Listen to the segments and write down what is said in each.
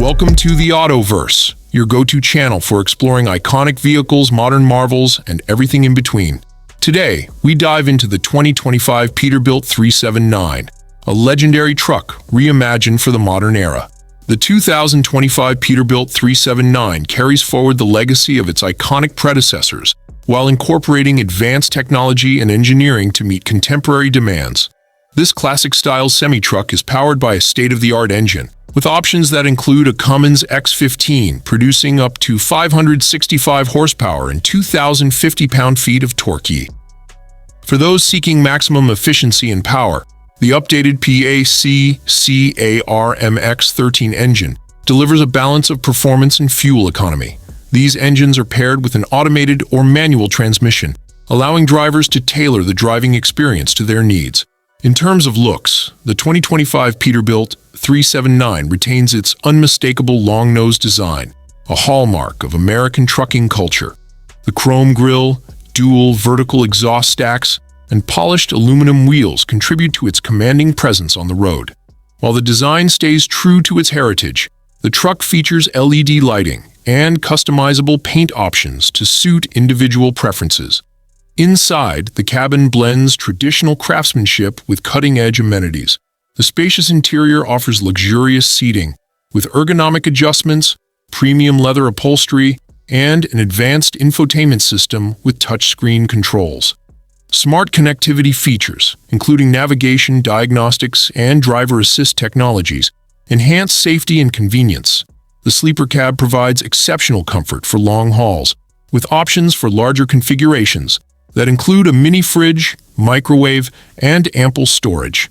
Welcome to the AutoVerse, your go-to channel for exploring iconic vehicles, modern marvels, and everything in between. Today, we dive into the 2025 Peterbilt 379, a legendary truck reimagined for the modern era. The 2025 Peterbilt 379 carries forward the legacy of its iconic predecessors while incorporating advanced technology and engineering to meet contemporary demands. This classic-style semi-truck is powered by a state-of-the-art engine, with options that include a Cummins X15 producing up to 565 horsepower and 2,050 pound-feet of torque. For those seeking maximum efficiency and power, the updated PAC-CAR-MX-13 engine delivers a balance of performance and fuel economy. These engines are paired with an automated or manual transmission, allowing drivers to tailor the driving experience to their needs. In terms of looks, the 2025 Peterbilt 379 retains its unmistakable long-nose design, a hallmark of American trucking culture. The chrome grille, dual vertical exhaust stacks, and polished aluminum wheels contribute to its commanding presence on the road. While the design stays true to its heritage, the truck features LED lighting and customizable paint options to suit individual preferences. Inside, the cabin blends traditional craftsmanship with cutting-edge amenities. The spacious interior offers luxurious seating, with ergonomic adjustments, premium leather upholstery, and an advanced infotainment system with touchscreen controls. Smart connectivity features, including navigation, diagnostics, and driver assist technologies, enhance safety and convenience. The sleeper cab provides exceptional comfort for long hauls, with options for larger configurations that include a mini fridge, microwave, and ample storage.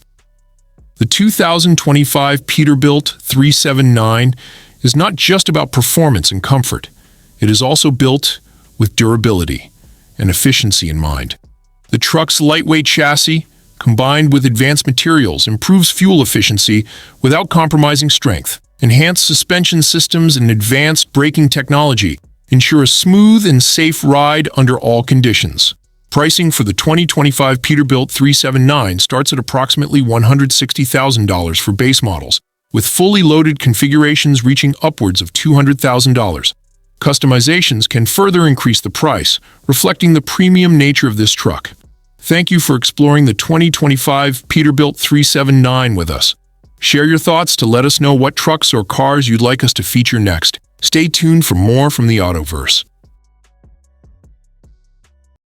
The 2025 Peterbilt 379 is not just about performance and comfort. It is also built with durability and efficiency in mind. The truck's lightweight chassis, combined with advanced materials, improves fuel efficiency without compromising strength. Enhanced suspension systems and advanced braking technology ensure a smooth and safe ride under all conditions. Pricing for the 2025 Peterbilt 379 starts at approximately $160,000 for base models, with fully loaded configurations reaching upwards of $200,000. Customizations can further increase the price, reflecting the premium nature of this truck. Thank you for exploring the 2025 Peterbilt 379 with us. Share your thoughts to let us know what trucks or cars you'd like us to feature next. Stay tuned for more from the AutoVerse.